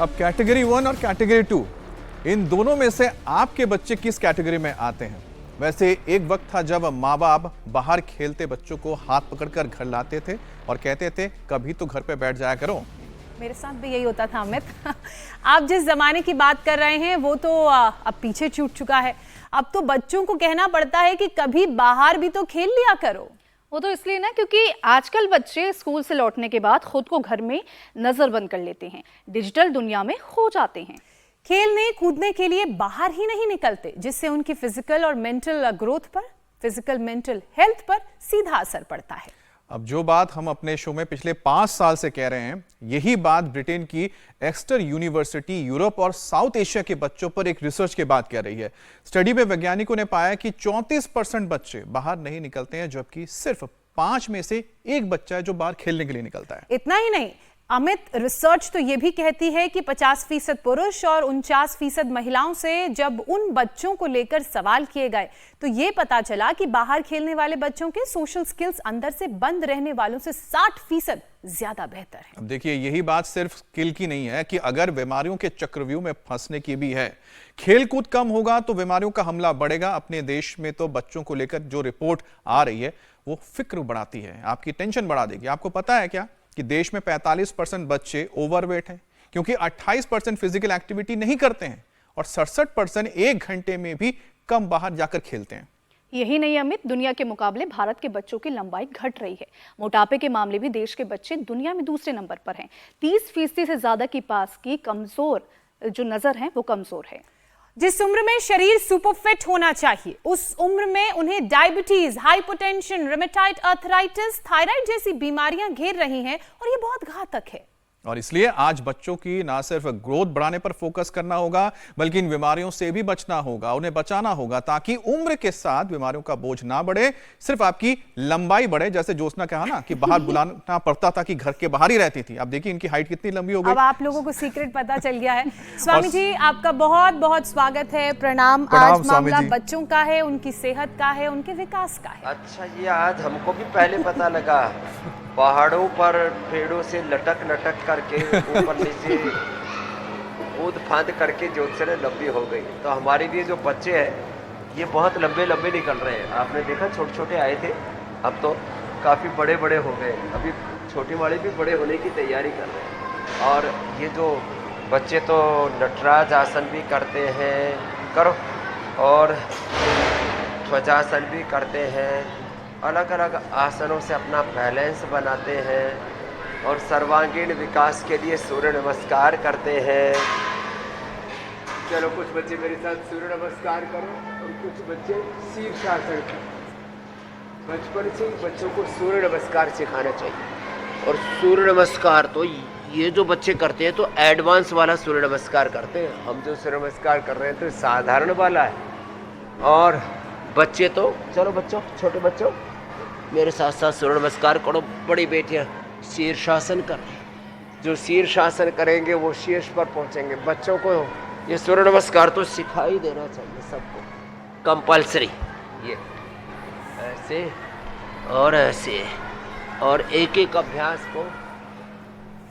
अब कैटेगरी 1 और कैटेगरी 2, इन दोनों में से आपके बच्चे किस कैटेगरी में आते हैं? वैसे एक वक्त था जब माँ बाप बाहर खेलते बच्चों को हाथ पकड़कर घर लाते थे और कहते थे कभी तो घर पे बैठ जाया करो। मेरे साथ भी यही होता था अमित। आप जिस जमाने की बात कर रहे हैं वो तो अब पीछे छूट चुका है। अब तो बच्चों को कहना पड़ता है कि कभी बाहर भी तो खेल लिया करो। वो तो इसलिए ना क्योंकि आजकल बच्चे स्कूल से लौटने के बाद खुद को घर में नजरबंद कर लेते हैं, डिजिटल दुनिया में खो जाते हैं। खेलने कूदने के लिए बाहर ही नहीं निकलते, जिससे उनकी फिजिकल और मेंटल ग्रोथ पर, फिजिकल मेंटल हेल्थ पर सीधा असर पड़ता है। अब जो बात हम अपने शो में पिछले 5 साल से कह रहे हैं, यही बात ब्रिटेन की एक्स्टर यूनिवर्सिटी यूरोप और साउथ एशिया के बच्चों पर एक रिसर्च के बाद कह रही है। स्टडी में वैज्ञानिकों ने पाया कि 34% बच्चे बाहर नहीं निकलते हैं, जबकि सिर्फ 5 में से 1 बच्चा है जो बाहर खेलने के लिए निकलता है। इतना ही नहीं अमित, रिसर्च तो ये भी कहती है कि 50% पुरुष और 49% महिलाओं से जब उन बच्चों को लेकर सवाल किए गए तो ये पता चला कि बाहर खेलने वाले बच्चों के सोशल स्किल्स अंदर से बंद रहने वालों से 60% ज्यादा बेहतर है। अब देखिए, यही बात सिर्फ स्किल की नहीं है कि अगर बीमारियों के चक्रव्यूह में फंसने की भी है। खेलकूद कम होगा तो बीमारियों का हमला बढ़ेगा। अपने देश में तो बच्चों को लेकर जो रिपोर्ट आ रही है वो फिक्र बढ़ाती है, आपकी टेंशन बढ़ा देगी। आपको पता है क्या कि देश में 45% बच्चे ओवरवेट हैं, क्योंकि 28% फिजिकल एक्टिविटी नहीं करते हैं और 67% 1 घंटे में भी कम बाहर जाकर खेलते हैं। यही नहीं अमित, दुनिया के मुकाबले भारत के बच्चों की लंबाई घट रही है। मोटापे के मामले भी देश के बच्चे दुनिया में दूसरे नंबर पर हैं। 30% से ज्यादा की पास की कमजोर जो नजर है वो कमजोर है। जिस उम्र में शरीर सुपर फिट होना चाहिए, उस उम्र में उन्हें diabetes, hypertension, rheumatoid arthritis, thyroid जैसी बीमारियां घेर रही हैं और ये बहुत घातक है। और इसलिए आज बच्चों की ना सिर्फ ग्रोथ बढ़ाने पर फोकस करना होगा, बल्कि इन बीमारियों से भी बचना होगा, उन्हें बचाना होगा, ताकि उम्र के साथ बीमारियों का बोझ ना बढ़े, सिर्फ आपकी लंबाई बढ़े। जैसे ज्योत्सना कहा ना कि बाहर बुलाना पड़ता था कि घर के बाहर ही रहती थी, अब देखिए इनकी हाइट कितनी लंबी हो गई। अब आप लोगों को सीक्रेट पता चल गया है। स्वामी जी, आपका बहुत बहुत स्वागत है। प्रणाम। आज मामला बच्चों का है, उनकी सेहत का है, उनके विकास का है। अच्छा, ये आज हमको भी पहले पता लगा। पहाड़ों पर पेड़ों से लटक करके ऊपर नीचे कूद फांद करके ज्योत्सना लंबी हो गई। तो हमारे लिए जो बच्चे हैं ये बहुत लंबे लंबे निकल रहे हैं। आपने देखा छोटे छोटे आए थे, अब तो काफ़ी बड़े बड़े हो गए। अभी छोटे वाले भी बड़े होने की तैयारी कर रहे हैं। और ये जो बच्चे तो नटराज आसन भी करते हैं, करो, और ध्वजासन भी करते हैं। अलग अलग आसनों से अपना बैलेंस बनाते हैं और सर्वांगीण विकास के लिए सूर्य नमस्कार करते हैं। चलो, कुछ बच्चे मेरे साथ सूर्य नमस्कार करो और कुछ बच्चे शीर्षासन करो। बचपन से बच्चों को सूर्य नमस्कार सिखाना चाहिए। और सूर्य नमस्कार तो ये जो बच्चे करते हैं तो एडवांस वाला सूर्य नमस्कार करते हैं। हम जो सूर्य नमस्कार कर रहे हैं तो साधारण वाला है। और बच्चे तो, चलो बच्चों, छोटे बच्चों मेरे साथ साथ सूर्य नमस्कार करो। बड़ी बेटियां शीर्षासन कर रही, जो शीर्षासन करेंगे वो शीर्ष पर पहुंचेंगे। बच्चों को ये सूर्य नमस्कार तो सिखाई देना चाहिए सबको, कंपलसरी। ये ऐसे और ऐसे, और एक एक अभ्यास को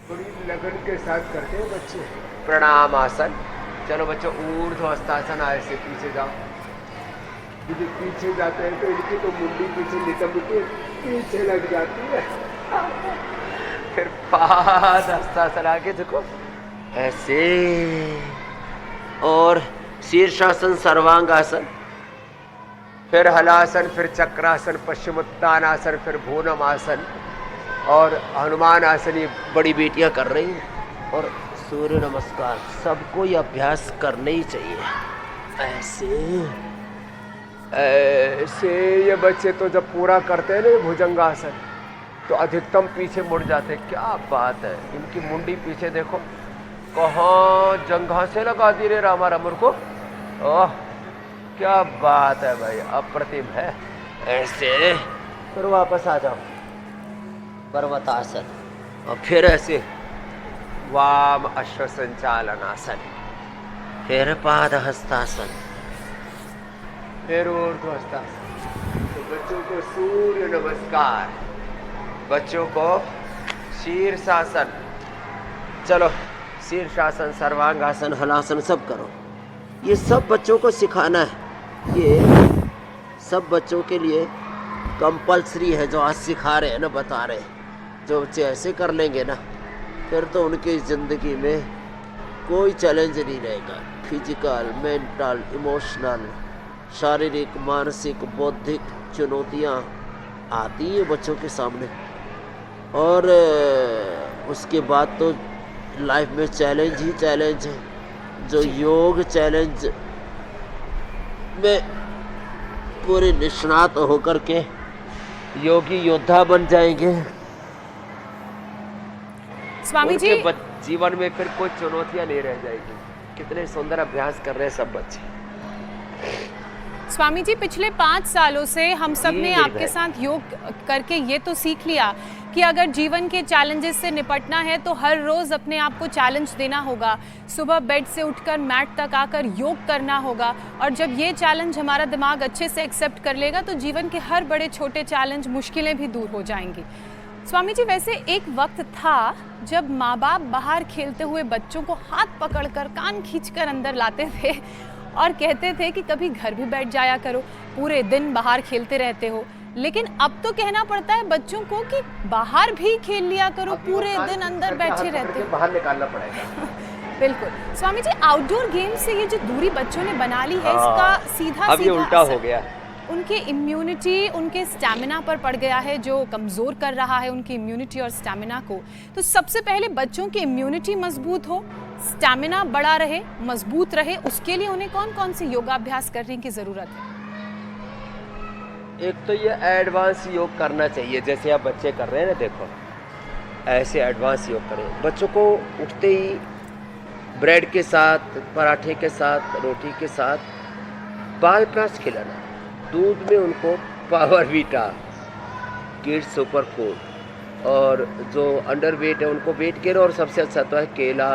बड़ी लगन के साथ करते हैं बच्चे। प्रणाम आसन। चलो बच्चों, ऊर्ध्व हस्तासन, ऐसे पीछे जाओ। यदि पीछे जाते हैं तो इनकी तो मुंडी पीछे निकल के पीछे लग जाती है। फिर पाद हस्तासन, आगे देखो ऐसे, और शीर्षासन, सर्वांगासन, फिर हलासन, फिर चक्रासन, पश्चिमोत्तानासन, फिर भूनमासन और हनुमान आसन। ये बड़ी बेटियां कर रही हैं। और सूर्य नमस्कार सबको ये अभ्यास करने ही चाहिए। ऐसे ये बच्चे तो जब पूरा करते हैं ना भुजंगासन तो अधिकतम पीछे मुड़ जाते। क्या बात है, इनकी मुंडी पीछे देखो, कहाँ जंघा से लगा दी रे रामा रमर को। ओह, क्या बात है भाई, अप्रतिम है। ऐसे फिर वापस आ जाओ, पर्वतासन, और फिर ऐसे वाम अश्व संचालनासन, फिर पाद हस्तासन, फिर ऊर्ध्व हस्तासन। तो बच्चों को सूर्य नमस्कार, बच्चों को शीर्षासन। चलो शीर्षासन, सर्वांगासन, हलासन सब करो। ये सब बच्चों को सिखाना है। ये सब बच्चों के लिए कंपलसरी है जो आज सिखा रहे हैं ना, बता रहे हैं। जो बच्चे ऐसे कर लेंगे ना, फिर तो उनकी ज़िंदगी में कोई चैलेंज नहीं रहेगा। फिजिकल, मेंटल, इमोशनल, शारीरिक, मानसिक, बौद्धिक चुनौतियाँ आती हैं बच्चों के सामने, और उसके बाद तो लाइफ में चैलेंज ही चैलेंज है। जो योग चैलेंज में पूरे निष्णात होकर के योगी योद्धा बन जाएंगे, स्वामी जी, उनके जीवन में फिर कोई चुनौतियां नहीं रह जाएगी। कितने सुंदर अभ्यास कर रहे हैं सब बच्चे। स्वामी जी, पिछले 5 सालों से हम सब जी, ने मेरी आपके बहन। साथ योग करके ये तो सीख लिया कि अगर जीवन के चैलेंजेस से निपटना है तो हर रोज अपने आप को चैलेंज देना होगा। सुबह बेड से उठकर मैट तक आकर योग करना होगा, और जब ये चैलेंज हमारा दिमाग अच्छे से एक्सेप्ट कर लेगा तो जीवन के हर बड़े छोटे चैलेंज, मुश्किलें भी दूर हो जाएंगी। स्वामी जी, वैसे एक वक्त था जब माँ बाप बाहर खेलते हुए बच्चों को हाथ पकड़कर कान खींचकर अंदर लाते थे और कहते थे कि कभी घर भी बैठ जाया करो, पूरे दिन बाहर खेलते रहते हो। लेकिन अब तो कहना पड़ता है बच्चों को कि बाहर भी खेल लिया करो, पूरे दिन अंदर बैठे रहते हो। बाहर निकालना पड़ेगा। बिल्कुल स्वामी जी, आउटडोर गेम से ये जो दूरी बच्चों ने बना ली है, इसका सीधा अब ये उल्टा असर हो गया। उनके इम्यूनिटी, उनके स्टैमिना पर पड़ गया है, जो कमज़ोर कर रहा है उनकी इम्यूनिटी और स्टैमिना को। तो सबसे पहले बच्चों की इम्यूनिटी मजबूत हो, स्टैमिना बड़ा रहे, मजबूत रहे, उसके लिए उन्हें कौन कौन से योगाभ्यास करने की ज़रूरत है? एक तो ये एडवांस योग करना चाहिए, जैसे आप बच्चे कर रहे हैं ना, देखो ऐसे एडवांस योग करें। बच्चों को उठते ही ब्रेड के साथ, पराठे के साथ, रोटी के साथ बाईपास खिलाना। दूध में उनको power Vita, kids super food, और जो अंडर वेट है उनको वेट गेन, और सबसे अच्छा तो है केला,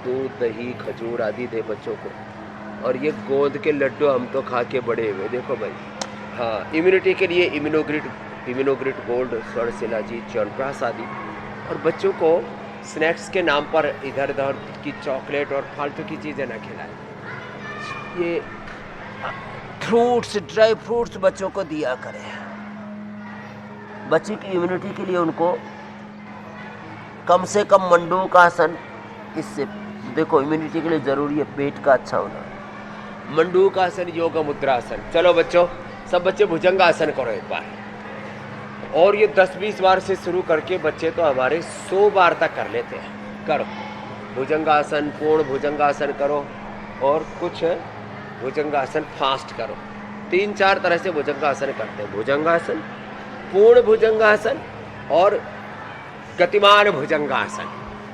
दूध, दही, खजूर आदि दे बच्चों को। और ये गोंद के लड्डू हम तो खा के बड़े हुए, देखो भाई। हाँ, इम्यूनिटी के लिए इम्यूनोग्रिड गोल्ड, स्वर्ण शिलाजीत, च्यवनप्राश आदि। और बच्चों को स्नैक्स के नाम पर इधर उधर की चॉकलेट और फालतू की चीज़ें ना खिलाएं। ये फ्रूट्स, ड्राई फ्रूट्स बच्चों को दिया करें। बच्चे की इम्यूनिटी के लिए उनको कम से कम मंडूकासन, इससे देखो इम्यूनिटी के लिए ज़रूरी है पेट का अच्छा होना। मंडूकासन, योग मुद्रासन। चलो बच्चों, सब बच्चे भुजंगासन करो एक बार, और ये 10-20 बार से शुरू करके बच्चे तो हमारे 100 बार तक कर लेते हैं। करो भुजंगासन, पूर्ण भुजंगासन करो, और कुछ भुजंगासन फास्ट करो। 3-4 तरह से भुजंगासन करते हैं। भुजंगासन, पूर्ण भुजंगासन और गतिमान भुजंगासन।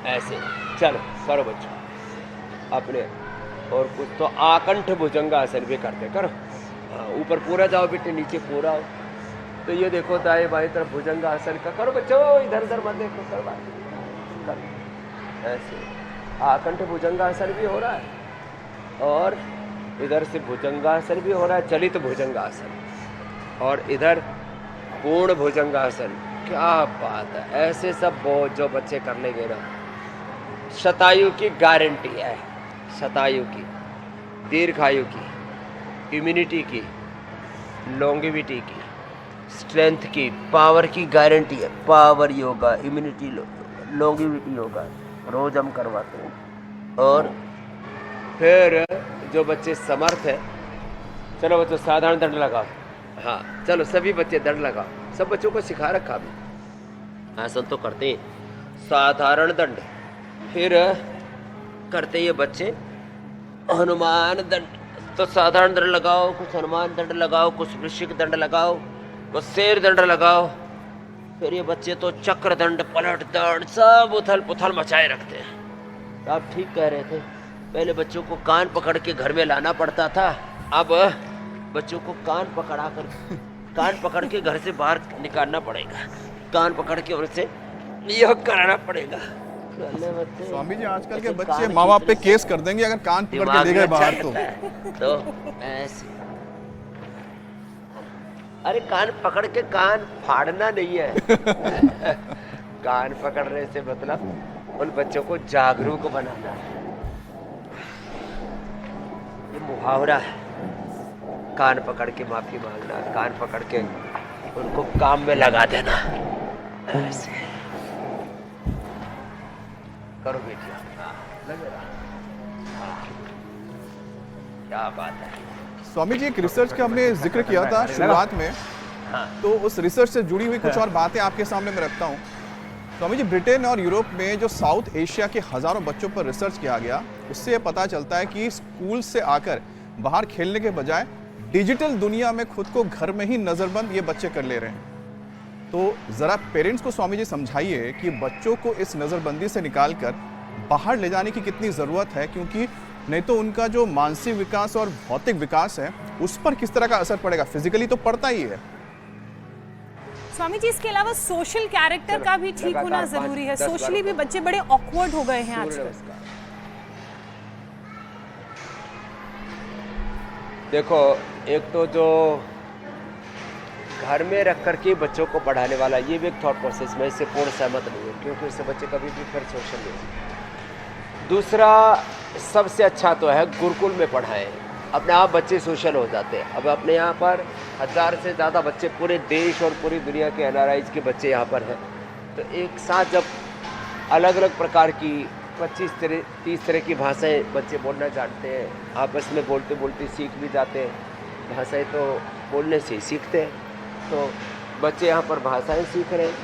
ऐसे चलो करो बच्चों अपने। और कुछ तो आकंठ भुजंगासन भी करते, करो। हाँ, ऊपर पूरा जाओ बेटे, नीचे पूरा हो। तो ये देखो दाएं बाएं तरफ भुजंगासन का करो बच्चों, इधर उधर मत देखो, करो। ऐसे आकंठ भुजंगासन भी हो रहा है, और इधर से भुजंगासन भी हो रहा है, चलित भुजंगासन, और इधर पूर्ण भुजंगासन। क्या बात है! ऐसे सब बहुत जो बच्चे कर लेंगे ना, शतायु की गारंटी है। शतायु की, दीर्घायु की, इम्यूनिटी की, लॉन्गेविटी की, स्ट्रेंथ की, पावर की गारंटी है। Power yoga, immunity, longevity yoga रोज हम करवाते हैं। और फिर जो बच्चे समर्थ है, चलो बच्चों साधारण दंड लगाओ। हाँ चलो सभी बच्चे दंड लगाओ। सब बच्चों को सिखा रखा भी, आसन तो करते हैं। साधारण दंड, फिर करते ये बच्चे हनुमान दंड। तो साधारण दंड लगाओ, कुछ हनुमान दंड लगाओ, कुछ वृश्चिक दंड लगाओ, कुछ शेर दंड लगाओ। फिर ये बच्चे तो चक्र दंड, पलट दंड, सब उथल पुथल मचाए रखते हैं। तो आप ठीक कह रहे थे, पहले बच्चों को कान पकड़ के घर में लाना पड़ता था, अब बच्चों को कान पकड़ के घर से बाहर निकालना पड़ेगा। कान पकड़ के उनसे योग कराना पड़ेगा। स्वामी जी, आजकल के बच्चे माँ बाप पे केस कर देंगे अगर कान पकड़ के ले गए बाहर तो ऐसे। अरे कान पकड़ के कान फाड़ना नहीं है। कान पकड़ने से मतलब उन बच्चों को जागरूक बनाना है। ये मुहावरा है, कान पकड़ के माफी मांगना, कान पकड़ के उनको काम में लगा देना। ऐसे करो बेटिया, लगे रहा। क्या बात है। स्वामी जी, एक रिसर्च का हमने जिक्र किया था शुरुआत में, तो उस रिसर्च से जुड़ी हुई कुछ और बातें आपके सामने मैं रखता हूँ। स्वामी जी, ब्रिटेन और यूरोप में जो साउथ एशिया के हजारों बच्चों पर रिसर्च किया गया, उससे पता चलता है कि स्कूल से आकर बाहर खेलने के बजाय डिजिटल दुनिया में खुद को घर में ही नजरबंद ये बच्चे कर ले रहे हैं। तो जरा पेरेंट्स को स्वामी जी समझाइए कि बच्चों को इस नजरबंदी से निकालकर बाहर ले जाने की कितनी जरूरत है, क्योंकि नहीं तो उनका जो मानसिक विकास और भौतिक विकास है उस पर किस तरह का असर पड़ेगा। फिजिकली तो पड़ता ही है। स्वामी जी, इसके अलावा सोशल कैरेक्टर का भी ठीक होना जरूरी है। सोशली भी बच्चे बड़े ऑकवर्ड हो गए हैं आजकल। देखो, एक तो जो घर में रख करके बच्चों को पढ़ाने वाला, ये भी एक थॉट प्रोसेस में इससे पूर्ण सहमत नहीं है, क्योंकि इससे बच्चे कभी भी फिर सोशल नहीं। दूसरा, सबसे अच्छा तो है गुरुकुल में पढ़ाएं, अपने आप बच्चे सोशल हो जाते हैं। अब अपने यहाँ पर 1000 से ज़्यादा बच्चे पूरे देश और पूरी दुनिया के NRIs के बच्चे यहाँ पर हैं, तो एक साथ जब अलग अलग प्रकार की 25-30 तरह की भाषाएं बच्चे बोलना जानते हैं, आपस में बोलते बोलते सीख भी जाते हैं। भाषाएं तो बोलने से ही सीखते हैं, तो बच्चे यहाँ पर भाषाएं सीख रहे हैं,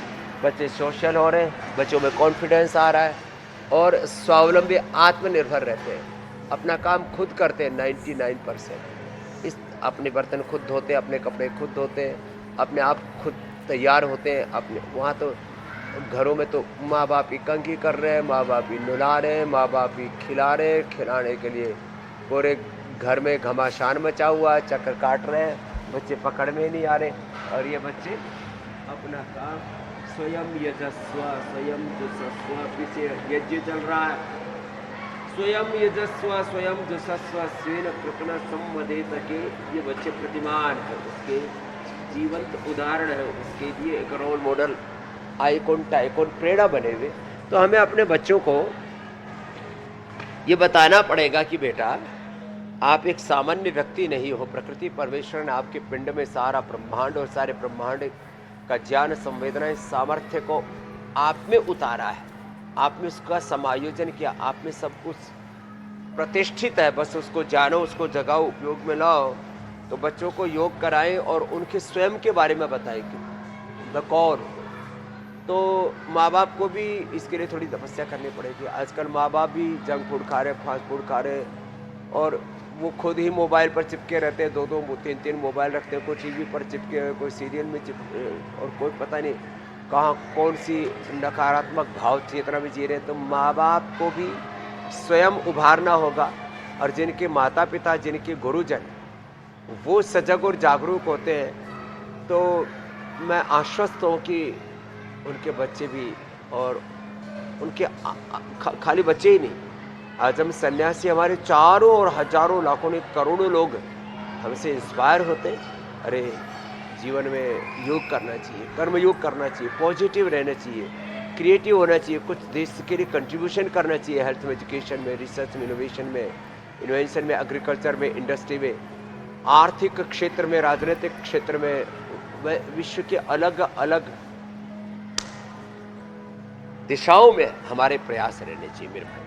बच्चे सोशल हो रहे हैं, बच्चों में कॉन्फिडेंस आ रहा है और स्वावलंबी आत्मनिर्भर रहते हैं, अपना काम खुद करते हैं 99%। इस अपने बर्तन खुद धोते हैं, अपने कपड़े खुद धोते हैं, अपने आप खुद तैयार होते हैं। अपने वहाँ तो घरों में तो माँ बाप ही कंघी कर रहे हैं, माँ बाप ही नुला रहे हैं, माँ बाप ही खिला रहे हैं, खिलाने के लिए पूरे घर में घमासान मचा हुआ है, चक्कर काट रहे हैं, बच्चे पकड़ में नहीं आ रहे। और ये बच्चे अपना काम स्वयं यजस्व स्वयं जुषस्व, पीछे यज्ञ चल रहा है, स्वयं यजस्व स्वयं जुषस्व स्वेन कृपण संवदेत के, ये बच्चे प्रतिमान है, उसके जीवंत उदाहरण है, उसके लिए एक रोल मॉडल, आइकॉन टाइकॉन प्रेरणा बने हुए। तो हमें अपने बच्चों को ये बताना पड़ेगा कि बेटा, आप एक सामान्य व्यक्ति नहीं हो। प्रकृति परमेश्वर ने आपके पिंड में सारा ब्रह्मांड और सारे ब्रह्मांड का ज्ञान, संवेदना, सामर्थ्य को आप में उतारा है, आप में उसका समायोजन किया, आप में सब कुछ प्रतिष्ठित है। बस उसको जानो, उसको जगाओ, उपयोग में लाओ। तो बच्चों को योग कराएं और उनके स्वयं के बारे में बताएं कि द कौन। तो माँ बाप को भी इसके लिए थोड़ी तपस्या करनी पड़ेगी। आजकल माँ बाप भी जंक फूड खा रहे, फास्ट फूड खा रहे, और वो खुद ही मोबाइल पर चिपके रहते हैं, 2-2 3-3 मोबाइल रखते हैं, कोई टीवी पर चिपके हुए, कोई सीरियल में चिपके, और कोई पता नहीं कहाँ कौन सी नकारात्मक भाव चेतना में जी रहे हैं। तो माँ बाप को भी स्वयं उभारना होगा, और जिनके माता पिता, जिनके गुरुजन वो सजग और जागरूक होते हैं, तो मैं आश्वस्त हूँ कि उनके बच्चे भी, और उनके खाली बच्चे ही नहीं, आज हम सन्यासी, हमारे चारों और हजारों लाखों ने करोड़ों लोग हमसे इंस्पायर होते हैं। अरे जीवन में योग करना चाहिए, कर्म योग करना चाहिए, पॉजिटिव रहना चाहिए, क्रिएटिव होना चाहिए, कुछ देश के लिए कंट्रीब्यूशन करना चाहिए, हेल्थ में, एजुकेशन में, रिसर्च में, इनोवेशन में, इन्वेंशन में, एग्रीकल्चर में, इंडस्ट्री में, आर्थिक क्षेत्र में, राजनीतिक क्षेत्र में, विश्व के अलग अलग दिशाओं में हमारे प्रयास रहने चाहिए मेरे भाई।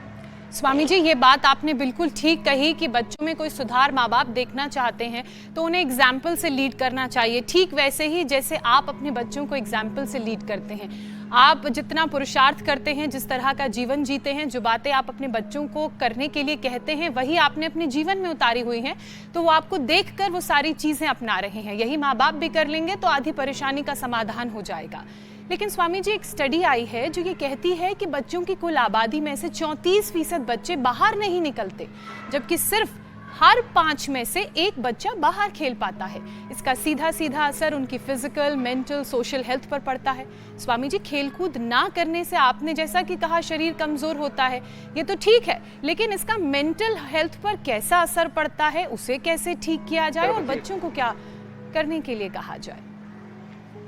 स्वामी जी, ये बात आपने बिल्कुल ठीक कही कि बच्चों में कोई सुधार माँ बाप देखना चाहते हैं तो उन्हें एग्जाम्पल से लीड करना चाहिए, ठीक वैसे ही जैसे आप अपने बच्चों को एग्जाम्पल से लीड करते हैं। आप जितना पुरुषार्थ करते हैं, जिस तरह का जीवन जीते हैं, जो बातें आप अपने बच्चों को करने के लिए कहते हैं, वही आपने अपने जीवन में उतारी हुई हैं, तो वो आपको देखकर वो सारी चीजें अपना रहे हैं। यही माँ बाप भी कर लेंगे तो आधी परेशानी का समाधान हो जाएगा। लेकिन स्वामी जी, एक स्टडी आई है जो ये कहती है कि बच्चों की कुल आबादी में से 34% बच्चे बाहर नहीं निकलते, जबकि सिर्फ हर 5 में से 1 बच्चा बाहर खेल पाता है। इसका सीधा सीधा असर उनकी फिजिकल, मेंटल, सोशल हेल्थ पर पड़ता है। स्वामी जी, खेलकूद ना करने से आपने जैसा कि कहा शरीर कमजोर होता है, ये तो ठीक है, लेकिन इसका मेंटल हेल्थ पर कैसा असर पड़ता है, उसे कैसे ठीक किया जाए और बच्चों को क्या करने के लिए कहा जाए?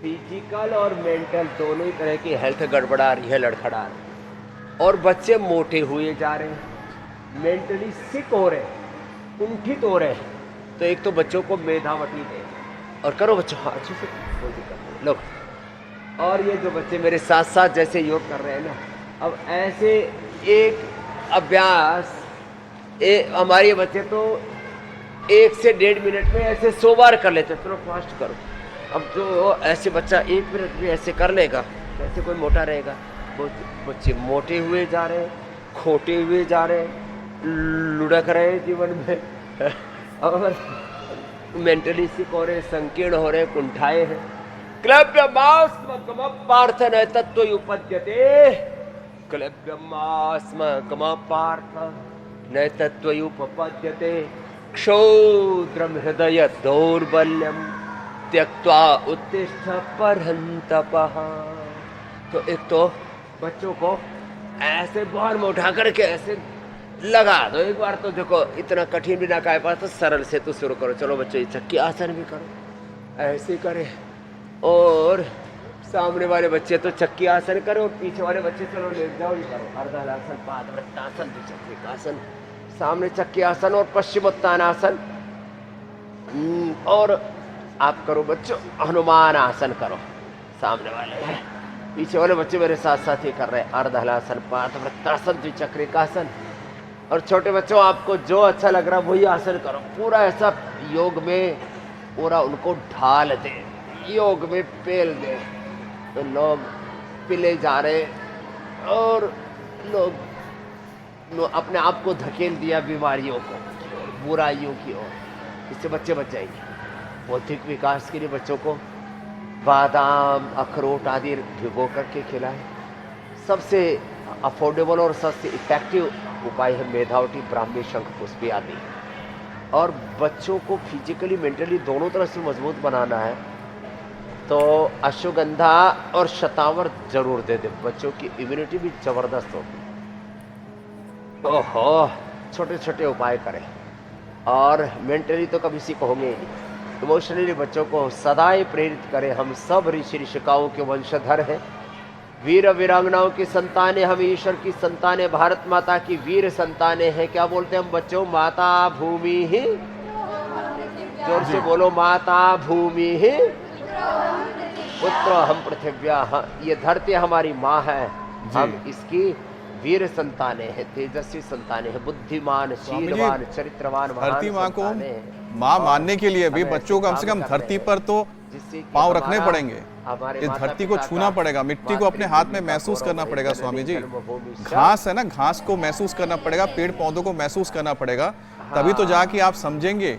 फिजिकल और मेंटल दोनों ही तरह की हेल्थ गड़बड़ा रही है, लड़खड़ा रही है। और बच्चे मोटे हुए जा रहे हैं, मेंटली सिक हो रहे हैं, कुंठित हो रहे हैं। तो एक तो बच्चों को मेधावटी दे और करो बच्चों, हाँ अच्छे से, कोई दिक्कत नहीं, लो। और ये जो बच्चे मेरे साथ साथ जैसे योग कर रहे हैं ना, अब ऐसे एक अभ्यास हमारे बच्चे तो 1 से 1.5 मिनट में ऐसे 100 बार कर लेते हैं। चलो फास्ट करो। अब जो ऐसे बच्चा 1 मिनट में ऐसे कर लेगा, कैसे कोई मोटा रहेगा? बच्चे मोटे हुए जा रहे हैं, खोटे हुए जा रहे हैं, लुढ़क रहे हैं जीवन में और मेंटली सिक हो रहे, संकीर्ण हो रहे, कुंठाए हैं। क्लब्यमास्म पार्थन तत्व उपद्यते, क्लब्यमास्म पार्थ न तत्त्वयुपपद्यते, क्षौद्रम हृदय दौर्बल्यम त्यक्त्वा उत्तिष्ठ परन्तपः। तो एक तो बच्चों को ऐसे बार में उठा करके ऐसे लगा दो एक बार। तो देखो इतना कठिन भी ना कर पाए तो सरल से तो शुरू करो। चलो बच्चों, ये चक्की आसन भी करो, ऐसे करें। और सामने वाले बच्चे तो चक्की आसन करो, पीछे वाले बच्चे चलो लेट जाओ, ये करो अर्धहलासन, पादवृत्तासन, द्विचक्रिकासन, सामने चक्की आसन और पश्चिमोत्तानासन। और आप करो बच्चों हनुमान आसन करो, सामने वाले पीछे वाले बच्चे मेरे साथ साथ ही कर रहे हैं अर्धहलासन, पादवृत्तासन, द्विचक्रिकासन। और छोटे बच्चों आपको जो अच्छा लग रहा है वही आसन करो। पूरा ऐसा योग में पूरा उनको ढाल दे, योग में पेल दे। तो लोग पिले जा रहे और लोग अपने आप को धकेल दिया बीमारियों को, बुराइयों की ओर। इससे बच्चे बच जाएंगे। बौद्धिक विकास के लिए बच्चों को बादाम, अखरोट आदि भिगो करके खिलाएं। सबसे अफोर्डेबल और सबसे इफेक्टिव उपाय है मेधावटी, ब्राह्मी, शंखपुष्पी आदि। और बच्चों को फिजिकली मेंटली दोनों तरफ से मजबूत बनाना है तो अश्वगंधा और शतावर जरूर दे दे। बच्चों की इम्यूनिटी भी जबरदस्त होगी। ओहो, छोटे छोटे उपाय करें। और मेंटली तो कभी सीखोगे ही नहीं। इमोशनली बच्चों को सदाई प्रेरित करें। हम सब ऋषि ऋषिकाओं के वंशधर हैं, वीर वीरांगनाओं की संतानें, हम ईश्वर की संतानें, भारत माता की वीर संतानें हैं। क्या बोलते हैं हम बच्चों? माता भूमि ही, जोर से बोलो, माता भूमि ही पुत्र हम पृथिव्या। ये धरती हमारी माँ है, हम इसकी वीर संतानें हैं, तेजस्वी संतानें हैं, बुद्धिमान, शीलवान, चरित्रवान, धरती माँ को माँ मानने के लिए भी बच्चों को कम से कम धरती पर तो पांव रखने पड़ेंगे। इस धरती को छूना पड़ेगा, मिट्टी को अपने हाथ में महसूस करना पड़ेगा। स्वामी जी, घास है ना, घास को महसूस करना पड़ेगा, पेड़ पौधों को महसूस करना पड़ेगा, तभी तो जाके आप समझेंगे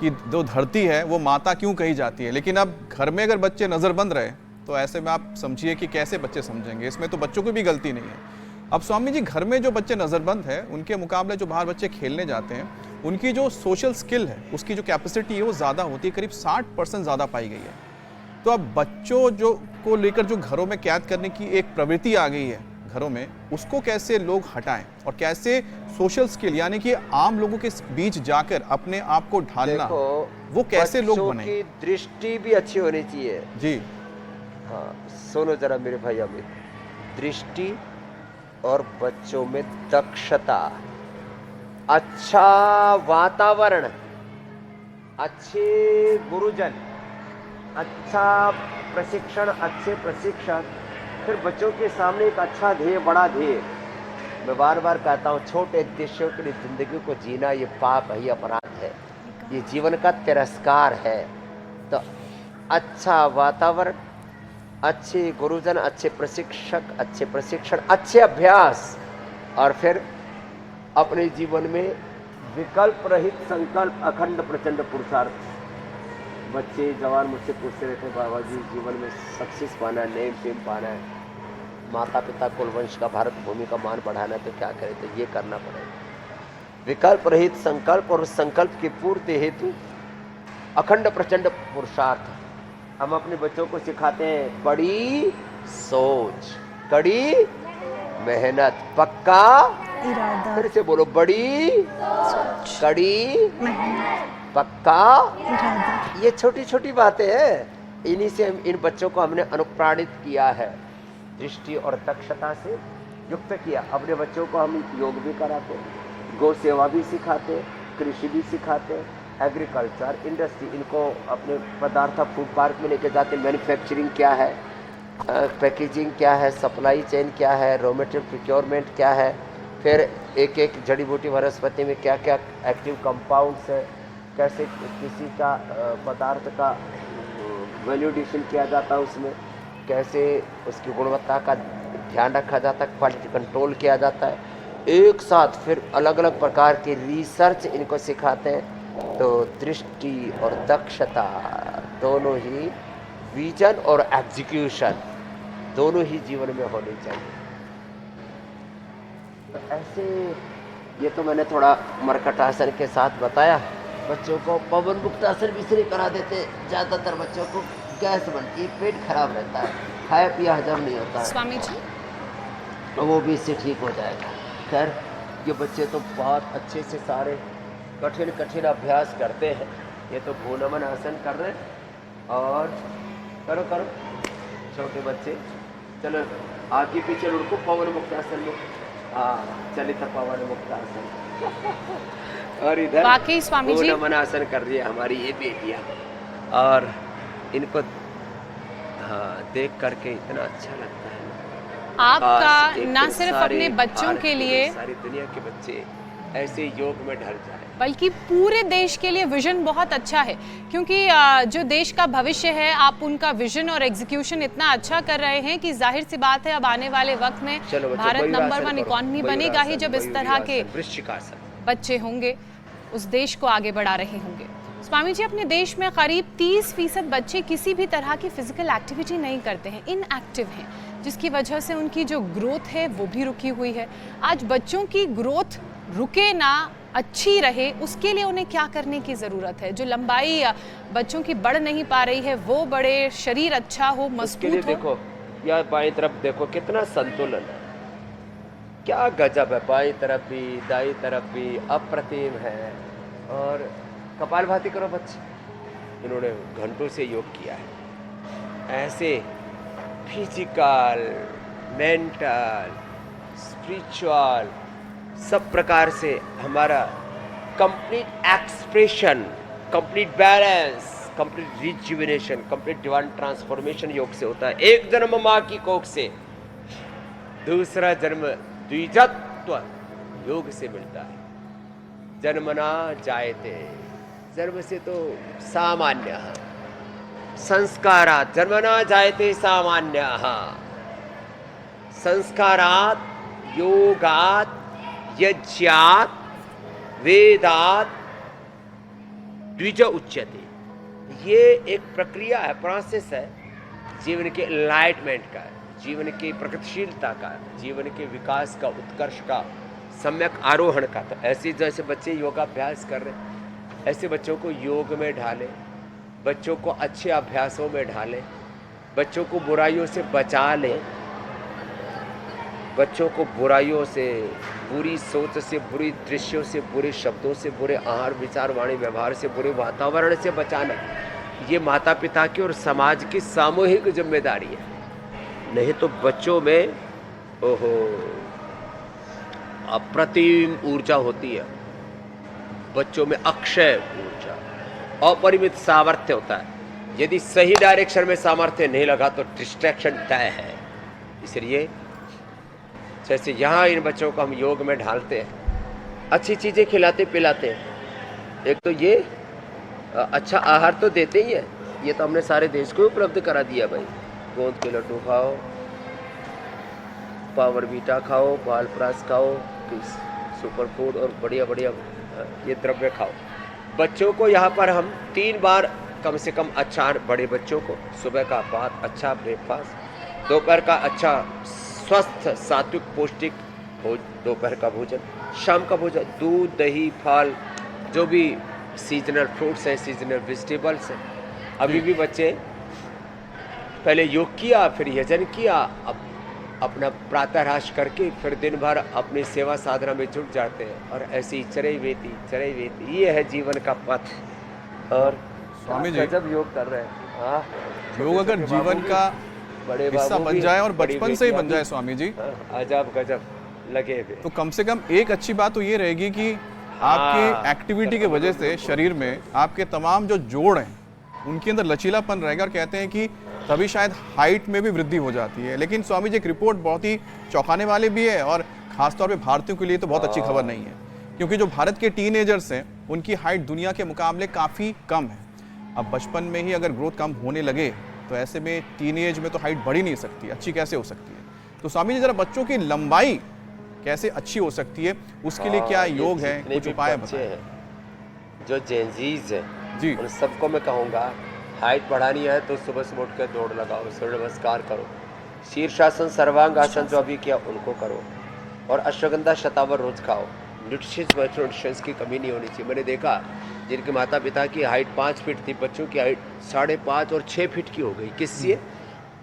कि जो धरती है वो माता क्यों कही जाती है। लेकिन अब घर में अगर बच्चे नजरबंद रहे तो ऐसे में आप समझिए कि कैसे बच्चे समझेंगे। इसमें तो बच्चों की भी गलती नहीं है। अब स्वामी जी, घर में जो बच्चे नजरबंद है उनके मुकाबले जो बाहर बच्चे खेलने जाते हैं, उनकी जो सोशल स्किल है, उसकी जो कैपेसिटी है वो ज़्यादा होती है, करीब 60% ज़्यादा पाई गई है। तो अब बच्चों जो को लेकर जो घरों में कैद करने की एक प्रवृत्ति आ गई है घरों में, उसको कैसे लोग हटाएं और कैसे सोशल स्किल यानी कि आम लोगों के बीच जाकर अपने आप को ढालना, वो कैसे लोग बने? की दृष्टि भी अच्छी होनी चाहिए जी। हाँ, सुनो जरा मेरे भाई, अभी दृष्टि और बच्चों में दक्षता, अच्छा वातावरण, अच्छे गुरुजन, अच्छा प्रशिक्षण, अच्छे प्रशिक्षक, फिर बच्चों के सामने एक अच्छा ध्येय, बड़ा ध्येय। मैं बार बार कहता हूँ, छोटे उद्देश्यों के लिए जिंदगी को जीना ये पाप है, ये अपराध है, ये जीवन का तिरस्कार है। तो अच्छा वातावरण, अच्छे गुरुजन, अच्छे प्रशिक्षक, अच्छे प्रशिक्षण, अच्छे अभ्यास, और फिर अपने जीवन में विकल्प रहित संकल्प, अखंड प्रचंड पुरुषार्थ। बच्चे जवान मुझसे पूछते रहते, बाबा जी जीवन में सक्सेस पाना है, नेम फेम पाना है, माता पिता कुल वंश का, भारत भूमि का मान बढ़ाना है, तो क्या करें? तो ये करना पड़ेगा, विकल्प रहित संकल्प, और उस संकल्प की पूर्ति हेतु अखंड प्रचंड पुरुषार्थ। हम अपने बच्चों को सिखाते हैं बड़ी सोच, कड़ी मेहनत, पक्का इरादा। फिर से बोलो, बड़ी सोच, कड़ी मेहनत, पक्का इरादा। ये छोटी छोटी बातें हैं, इन्हीं से इन बच्चों को हमने अनुप्राणित किया है। दृष्टि और दक्षता से युक्त किया। अपने बच्चों को हम योग भी कराते, गौ सेवा भी सिखाते, कृषि भी सिखाते, एग्रीकल्चर, इंडस्ट्री, इनको अपने पदार्थ फूड पार्क में लेके जाते। मैन्युफैक्चरिंग क्या है, पैकेजिंग क्या है, सप्लाई चेन क्या है, रॉ मटेरियल प्रोक्योरमेंट क्या है, फिर एक एक जड़ी बूटी वनस्पति में क्या क्या एक्टिव कंपाउंड्स है, कैसे किसी का पदार्थ का वैल्यू एडिशन किया जाता है, उसमें कैसे उसकी गुणवत्ता का ध्यान रखा जाता है, क्वालिटी कंट्रोल किया जाता है। एक साथ फिर अलग अलग प्रकार की रिसर्च इनको सिखाते हैं। तो दृष्टि और दक्षता दोनों ही, विजन और एग्जीक्यूशन दोनों ही जीवन में होनी चाहिए। तो ऐसे ये तो मैंने थोड़ा मरकटासन के साथ बताया। बच्चों को पवन मुक्त आसन भी इसलिए करा देते, ज़्यादातर बच्चों को गैस बनती है, पेट खराब रहता है, खाया पिया हजम नहीं होता है, स्वामी जी तो वो भी इससे ठीक हो जाएगा। खैर ये बच्चे तो बहुत अच्छे से सारे कठिन कठिन अभ्यास करते हैं। ये तो भूनमन आसन कर रहे हैं, और करो करो छोटे बच्चे, चलो आगे पीछे लुढ़को पवन मुक्त आसन में। हाँ चलित पवन मुक्त आसन। और इधर वाकई स्वामी जी भूनमन आसन कर रही है हमारी ये बेटियाँ, और इनको हाँ देख करके इतना अच्छा लगता है। आपका न सिर्फ अपने बच्चों के लिए, सारी दुनिया के बच्चे ऐसे योग में ढल जाए, बल्कि पूरे देश के लिए विजन बहुत अच्छा है। क्योंकि जो देश का भविष्य है, आप उनका विजन और एग्जीक्यूशन इतना अच्छा कर रहे हैं कि जाहिर सी बात है अब आने वाले वक्त में भारत नंबर 1 इकॉनमी बनेगा ही जब इस तरह के बच्चे होंगे, उस देश को आगे बढ़ा रहे होंगे। स्वामी जी, अपने देश में करीब 30% बच्चे किसी भी तरह की फिजिकल एक्टिविटी नहीं करते हैं, इनएक्टिव हैं, जिसकी वजह से उनकी जो ग्रोथ है वो भी रुकी हुई है। आज बच्चों की ग्रोथ रुके ना, अच्छी रहे, उसके लिए उन्हें क्या करने की ज़रूरत है? जो लंबाई बच्चों की बढ़ नहीं पा रही है वो बढ़े, शरीर अच्छा हो, मजबूत हो। देखो या बाएं तरफ देखो कितना संतुलन है, क्या गजब है। बाएं तरफ भी दाईं तरफ भी अप्रतिम है। और कपालभाति करो बच्चे, इन्होंने घंटों से योग किया है। ऐसे फिजिकल, मेंटल, स्पिरिचुअल सब प्रकार से हमारा complete expression, complete balance, complete rejuvenation, complete divine transformation योग से होता है। एक जन्म माँ की कोख से, दूसरा जन्म द्विजत्व योग से मिलता है। जन्मना जायते, जन्म से तो सामान्य, संस्कारात् जन्मना जायते सामान्य, संस्कारात् योगात् यज्ञात् वेदात् द्विज उच्यते। ये एक प्रक्रिया है, प्रोसेस है जीवन के एनलाइटमेंट का, जीवन की प्रगतिशीलता का, जीवन के विकास का, उत्कर्ष का, सम्यक आरोहण का। तो ऐसे जैसे बच्चे योगाभ्यास कर रहे हैं, ऐसे बच्चों को योग में ढालें, बच्चों को अच्छे अभ्यासों में ढालें, बच्चों को बुराइयों से बचा लें, बच्चों को बुराइयों से, बुरी सोच से, बुरी दृश्यों से, बुरे शब्दों से, बुरे आहार विचार वाणी व्यवहार से, बुरे वातावरण से बचाना, ये माता पिता की और समाज की सामूहिक जिम्मेदारी है। नहीं तो बच्चों में ओहो अप्रतिम ऊर्जा होती है, बच्चों में अक्षय ऊर्जा, अपरिमित सामर्थ्य होता है। यदि सही डायरेक्शन में सामर्थ्य नहीं लगा तो डिस्ट्रैक्शन तय है। इसलिए जैसे यहाँ इन बच्चों को हम योग में ढालते हैं, अच्छी चीज़ें खिलाते पिलाते हैं। एक तो ये अच्छा आहार तो देते ही है, ये तो हमने सारे देश को उपलब्ध करा दिया भाई। गोंद के लड्डू खाओ, पावर बीटा खाओ, बालप्रास खाओ, सुपर फूड और बढ़िया बढ़िया ये द्रव्य खाओ। बच्चों को यहाँ पर हम 3 बार कम से कम अच्छा, बड़े बच्चों को सुबह का बहुत अच्छा ब्रेकफास्ट, दोपहर का अच्छा स्वस्थ सात्विक पौष्टिक दोपहर का भोजन, शाम का भोजन दूध दही फल, जो भी सीजनल फ्रूट्स हैं, सीजनल वेजिटेबल्स हैं। अभी भी बच्चे पहले योग किया, फिर यजन किया, अब अपना प्रातःराश करके फिर दिन भर अपनी सेवा साधना में जुट जाते हैं, और ऐसी चरैवेति ये है जीवन का पथ। और स्वामी जी गजब योग कर रहे हैं। योग अगर जीवन का बड़े हिस्सा बाबू बन भी, जाए और बड़ी बचपन से ही बेटियां बन जाए भी। स्वामी जी। अजब गजब लगे हुए। तो कम से कम एक अच्छी बात तो ये रहेगी कि आपकी एक्टिविटी की वजह से शरीर में आपके तमाम जो जोड़ हैं उनके अंदर लचीलापन रहेगा, और कहते हैं कि तभी शायद हाइट में भी वृद्धि हो जाती है। लेकिन स्वामी जी, एक रिपोर्ट बहुत ही चौंकाने वाली भी है और खासतौर पे भारतीयों के लिए तो बहुत अच्छी खबर नहीं है, क्योंकि जो भारत के टीनेजर्स हैं उनकी हाइट दुनिया के मुकाबले काफ़ी कम है। अब बचपन में ही अगर ग्रोथ कम होने लगे तो ऐसे में टीनेज में तो हाइट बढ़ ही नहीं सकती, अच्छी कैसे हो सकती है। तो स्वामी जी, जरा बच्चों की लंबाई कैसे अच्छी हो सकती है, उसके लिए क्या योग है, कुछ उपाय बताएं। जो जेंजीज है जी। उन सबको मैं कहूँगा, हाइट बढ़ानी है तो सुबह सुबह उठ कर दौड़ लगाओ, सूर्य नमस्कार करो, शीर्षासन सर्वांग आसन जो अभी किया उनको करो, और अश्वगंधा शतावर रोज खाओ। न्यूट्रिशंस की कमी नहीं होनी चाहिए। मैंने देखा जिनके माता पिता की हाइट 5 फीट थी, बच्चों की हाइट 5.5 और 6 फीट की हो गई। किससे?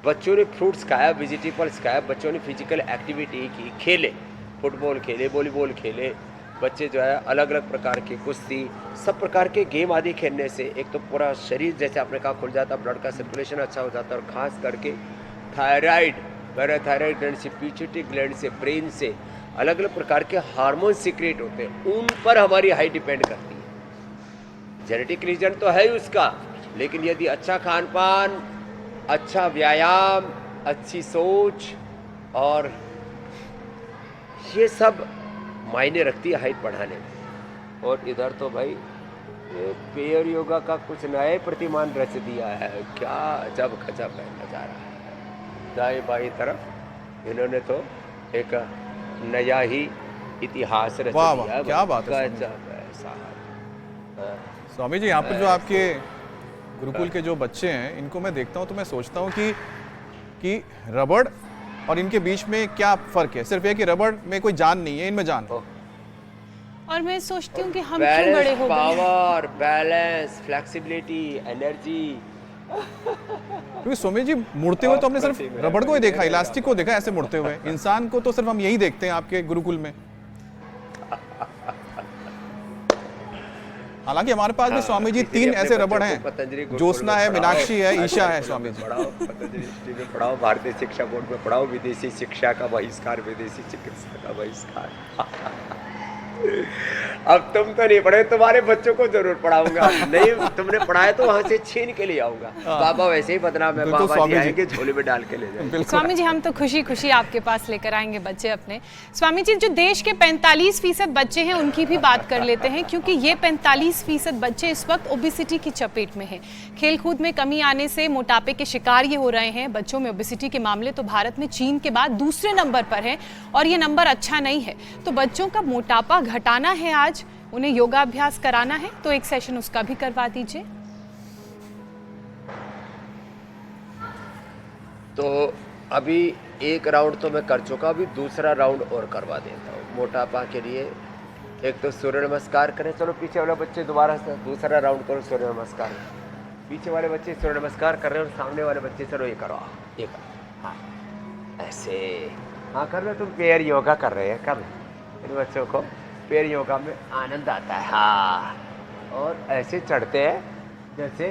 बच्चों ने फ्रूट्स खाया, वेजिटेबल्स खाया, बच्चों ने फिजिकल एक्टिविटी की, खेले, फुटबॉल खेले, वॉलीबॉल खेले। बच्चे जो है अलग अलग प्रकार की कुश्ती, सब प्रकार के गेम आदि खेलने से एक तो पूरा शरीर जैसे आपने कहा खुल जाता, ब्लड का सर्कुलेशन अच्छा हो जाता है, और खास करके थायराइड, पैराथायराइड ग्लैंड से, पिट्यूटरी ग्लैंड से, ब्रेन से अलग अलग प्रकार के हार्मोन सीक्रेट होते हैं, उन पर हमारी हाइट डिपेंड करती है। जेनेटिक रीजन तो है ही उसका, लेकिन यदि अच्छा खान पान, अच्छा व्यायाम, अच्छी सोच और ये सब मायने रखती है हाइट बढ़ाने में। और इधर तो भाई ये पेयर योगा का कुछ नए प्रतिमान रच दिया है, क्या अजब गजब है नज़ारा। दाएं बाएं तरफ इन्होंने तो एक नया ही इतिहास रच वाह दिया वाह, है। क्या बात है गजब है साहब। स्वामी जी। यहाँ पर जो आपके गुरुकुल के जो बच्चे हैं, इनको मैं देखता हूँ तो मैं सोचता हूँ कि रबड़ और इनके बीच में क्या फर्क है? सिर्फ ये कि रबड़ में कोई जान नहीं है, इनमें जान है। और मैं सोचती हूँ कि हम क्यों बड़े हो गए। Power, balance, flexibility, energy. क्योंकि स्वामी जी, मुड़ते हुए तो हमने सिर्फ रबड़ को ही देखा, इलास्टिक को देखा ऐसे मुड़ते हुए, इंसान को तो सिर्फ हम यही देखते हैं आपके गुरुकुल में। हालांकि हमारे पास भी स्वामी जी 3 ऐसे रबड़ हैं, ज्योत्सना है, मीनाक्षी है, ईशा है। स्वामी जी पढ़ाओ, पतंजलि यूनिवर्सिटी में पढ़ाओ, भारतीय शिक्षा बोर्ड में पढ़ाओ, विदेशी शिक्षा का बहिष्कार, विदेशी चिकित्सा का बहिष्कार। अब तुम तो नहीं पढ़े, तुम्हारे बच्चों को जरूर पढ़ाऊंगा। नहीं तुमने पढ़ाया तो वहां से छीन के ले आऊंगा। बाबा वैसे ही बदनाम है, बाबा जी आएंगे झोले में डाल के ले जाएंगे। स्वामी जी, हम तो खुशी खुशी आपके पास लेकर आएंगे बच्चे अपने। स्वामी जी, जो देश के 45% बच्चे हैं उनकी भी बात कर लेते हैं, क्योंकि ये 45% बच्चे इस वक्त ओबेसिटी की चपेट में हैं। खेलकूद में कमी आने से मोटापे के शिकार ये हो रहे हैं। बच्चों में ओबेसिटी के मामले तो भारत में चीन के बाद दूसरे नंबर पर है, और ये नंबर अच्छा नहीं है। तो बच्चों का मोटापा घटाना है, आज उन्हें योगाभ्यास कराना है, तो एक सेशन उसका भी करवा दीजिए। तो अभी एक राउंड तो मैं कर चुका, अभी दूसरा राउंड और करवा देता हूँ मोटापा के लिए। एक तो सूर्य नमस्कार करें, चलो पीछे वाले बच्चे दोबारा से दूसरा राउंड करो सूर्य नमस्कार। पीछे वाले बच्चे सूर्य नमस्कार कर रहे हैं और सामने वाले बच्चे चलो ये करो, ये करो, हाँ ऐसे, हाँ कर लो। तुम पेयर योगा कर रहे हैं, कर लो। इन बच्चों को पेयर योगा में आनंद आता है। हाँ, और ऐसे चढ़ते हैं जैसे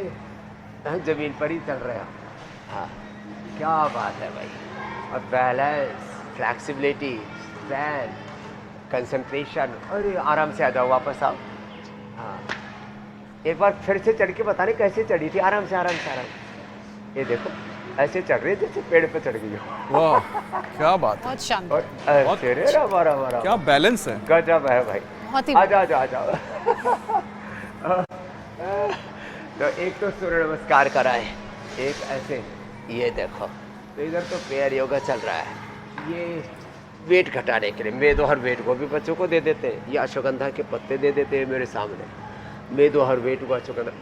जमीन पर ही चल रहे हो। हाँ, क्या बात है भाई। और बैलेंस, फ्लैक्सिबिलिटी, स्ट्रेंथ, कंसंट्रेशन। अरे आराम से आ जाओ, वापस आओ। हाँ, एक बार फिर से चढ़ के बता नहीं कैसे चढ़ी थी, आराम से आराम से आराम। ये देखो ऐसे चढ़ रही है जैसे पेड़ पे चढ़ गई हो। वाह, क्या बात है। बहुत शानदार, क्या बैलेंस है, गजब है भाई। बहुत ही आ जाओ। तो एक तो सूर्य नमस्कार कराए, एक ऐसे, ये देखो। तो इधर तो पेयर योगा चल रहा है, ये वेट घटाने के लिए। मेदो हर वेट को भी बच्चों को दे देते हैं, ये अश्वगंधा के पत्ते दे देते हैं मेरे सामने। मेदो हर वेट को अश्वगंधा,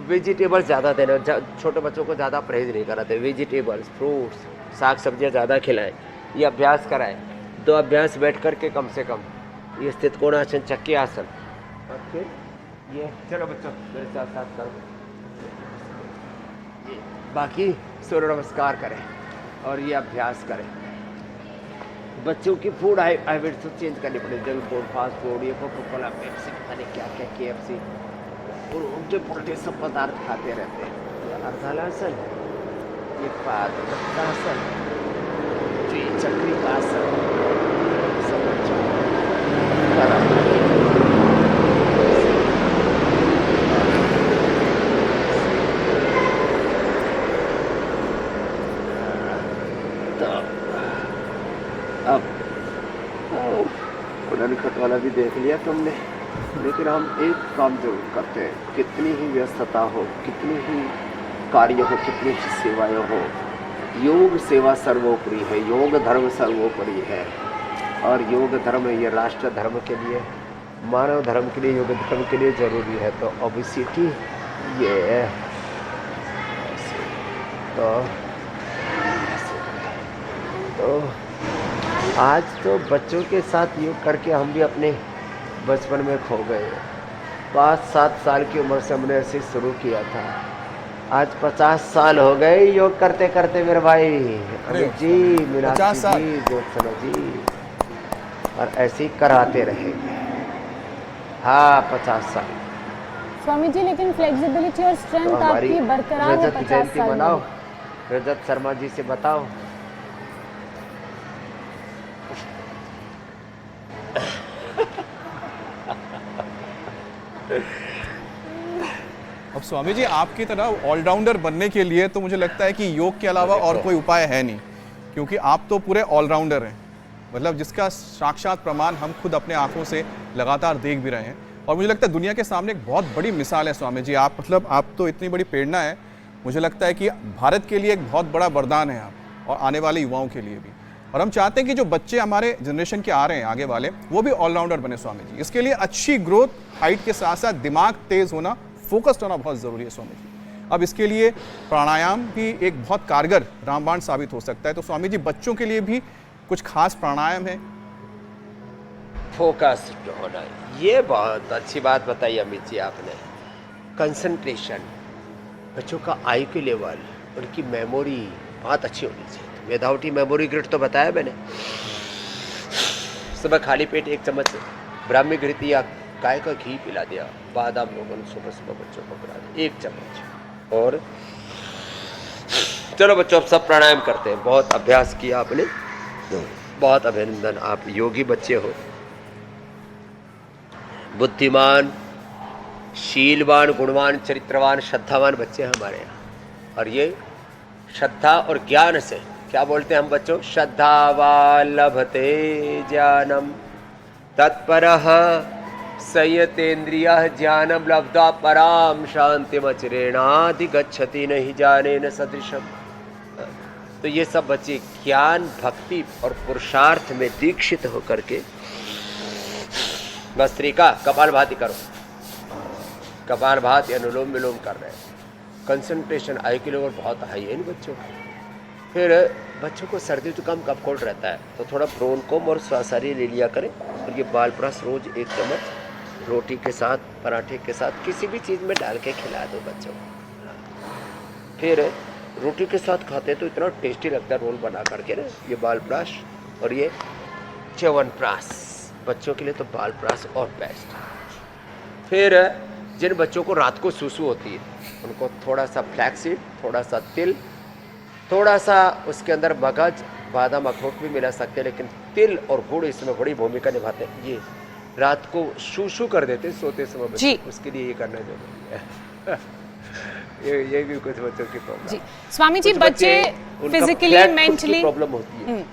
वेजिटेबल्स ज़्यादा देना, छोटे बच्चों को ज़्यादा परहेज नहीं कराते। वेजिटेबल्स, फ्रूट्स, साग सब्जियाँ ज़्यादा खिलाएं, ये अभ्यास कराएं। 2 अभ्यास बैठ करके कम से कम, ये स्थित कोणासन, चक्की आसन, और फिर ये चलो बच्चों मेरे साथ साथ करो। ये बाकी सूर्य नमस्कार करें और ये अभ्यास करें। बच्चों की फूड हैबिट्स तो चेंज करनी पड़ेगी। जंक फूड, फास्ट फूड, ये कोको कोला, पेप्सी, पता नहीं क्या क्या, KFC और उल्टे पुल्टे सब पदार्थ खाते रहते हैं। अर्धालासन, ये पादपद्मासन, द्विचक्रिकासन, सब अच्छा अब पुनर्खट वाला भी देख लिया तुमने, लेकिन हम एक काम जरूर करते हैं, कितनी ही व्यस्तता हो, कितनी ही कार्य हो, कितनी ही सेवाएं हो, योग सेवा सर्वोपरि है, योग धर्म सर्वोपरि है। और योग धर्म ये राष्ट्र धर्म के लिए, मानव धर्म के लिए, योग धर्म के लिए जरूरी है। तो ओबेसिटी ये तो आज तो बच्चों के साथ योग करके हम भी अपने बचपन में खो गए। 5-7 साल की उम्र से हमने ऐसे शुरू किया था, आज 50 साल हो गए योग करते करते मेरे भाई। अमित जी, मीनाक्षी जी, ज्योत्सना जी, और ऐसे ही कराते रहेंगे। हाँ, 50 साल। स्वामी जी, लेकिन फ्लेक्सिबिलिटी और स्ट्रेंथ तो आपकी बरकरार है 50 साल बनाओ। में। रजत शर्मा जी से बताओ। अब स्वामी जी, आपकी तरह ऑलराउंडर बनने के लिए तो मुझे लगता है कि योग के अलावा और कोई उपाय है नहीं, क्योंकि आप तो पूरे ऑलराउंडर हैं, मतलब जिसका साक्षात प्रमाण हम खुद अपने आंखों से लगातार देख भी रहे हैं। और मुझे लगता है दुनिया के सामने एक बहुत बड़ी मिसाल है स्वामी जी आप, मतलब आप तो इतनी बड़ी प्रेरणा है। मुझे लगता है कि भारत के लिए एक बहुत बड़ा वरदान है आप, और आने वाले युवाओं के लिए भी। और हम चाहते हैं कि जो बच्चे हमारे जनरेशन के आ रहे हैं आगे वाले, वो भी ऑलराउंडर बने स्वामी जी। इसके लिए अच्छी ग्रोथ, हाइट के साथ साथ दिमाग तेज होना, फोकस्ड होना बहुत ज़रूरी है स्वामी जी। अब इसके लिए प्राणायाम भी एक बहुत कारगर रामबाण साबित हो सकता है। तो स्वामी जी, बच्चों के लिए भी कुछ खास प्राणायाम है? फोकस्ड होना, ये बहुत अच्छी बात बताई अमित जी आपने। कंसंट्रेशन, बच्चों का IQ लेवल, उनकी मेमोरी बहुत अच्छी होनी चाहिए। विदाउट मेमोरी ग्रिड तो बताया मैंने। सुबह खाली पेट 1 चम्मच ब्राह्मी घृत या गाय का घी पिला दिया, बादाम लोगन सुबह सुबह बच्चों को पिला दिया 1 चम्मच। और चलो बच्चों, अब सब प्राणायाम करते हैं। बहुत अभ्यास किया आपने, बहुत अभिनंदन, आप योगी बच्चे हो। बुद्धिमान, शीलवान, गुणवान, चरित्रवान, श्रद्धावान बच्चे हैं हमारे यहाँ। और ये श्रद्धा और ज्ञान से क्या बोलते हैं हम बच्चों? श्रद्धावान लभते ज्ञानम तत्परः संयतेन्द्रियः ज्ञानम लब्ध्वा पराम शांतिमचिरेणाधिगच्छति नहीं जानेन सदृशम। तो ये सब बच्चे ज्ञान, भक्ति और पुरुषार्थ में दीक्षित होकर के भस्त्रिका कपालभाति करो, कपालभाति अनुलोम विलोम कर रहे हैं। कंसंट्रेशन, IQ लेवल बहुत हाई है इन बच्चों का। फिर बच्चों को सर्दी जुकाम कफ कोल्ड रहता है तो थोड़ा ब्रोनकोम और स्वासारी ले लिया करें। और ये बालप्रस रोज 1 चम्मच रोटी के साथ, पराठे के साथ, किसी भी चीज़ में डाल के खिला दो बच्चों को। फिर रोटी के साथ खाते तो इतना टेस्टी लगता है रोल बना करके ना। ये बालप्रस और ये च्यवनप्राश, बच्चों के लिए तो बालप्रस और बेस्ट। फिर जिन बच्चों को रात को सुसु होती है उनको थोड़ा सा फ्लैक्सीड, थोड़ा सा तिल, थोड़ा सा उसके अंदर मगज, बादाम, अखरोट भी मिला सकते हैं, लेकिन तिल और गुड़ इसमें बड़ी भूमिका निभाते हैं। ये रात को शूशू कर देते हैं सोते समय बच्चे, उसके लिए ये करना जरूरी है। ये भी कुछ बच्चों की प्रॉब्लम जी। स्वामी जी, बच्चे फिजिकली, मेंटली प्रॉब्लम होती है।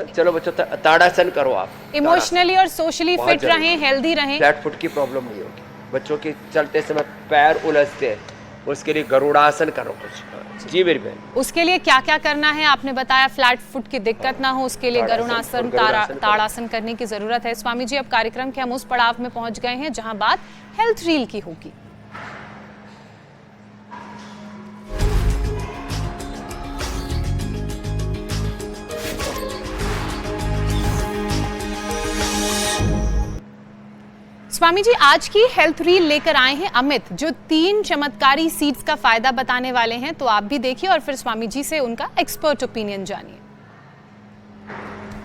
चलो बच्चों, ताड़ासन करो आप, इमोशनली और सोशली फिट रहें, हेल्दी रहें। फ्लैट फुट की प्रॉब्लम नहीं होगी। बच्चों के चलते समय पैर उलझते हैं, उसके लिए गरुड़ासन करो कुछ। जी मेरी बहन, उसके लिए क्या क्या करना है आपने बताया? फ्लैट फुट की दिक्कत ना हो उसके लिए गरुड़ासन, ताड़ासन करने की जरूरत है। स्वामी जी, अब कार्यक्रम के हम उस पड़ाव में पहुंच गए हैं जहां बात हेल्थ रील की होगी। स्वामी जी, आज की हेल्थ रील लेकर आए हैं अमित, जो 3 चमत्कारी सीड्स का फायदा बताने वाले हैं। तो आप भी देखिए और फिर स्वामी जी से उनका एक्सपर्ट ओपिनियन जानिए।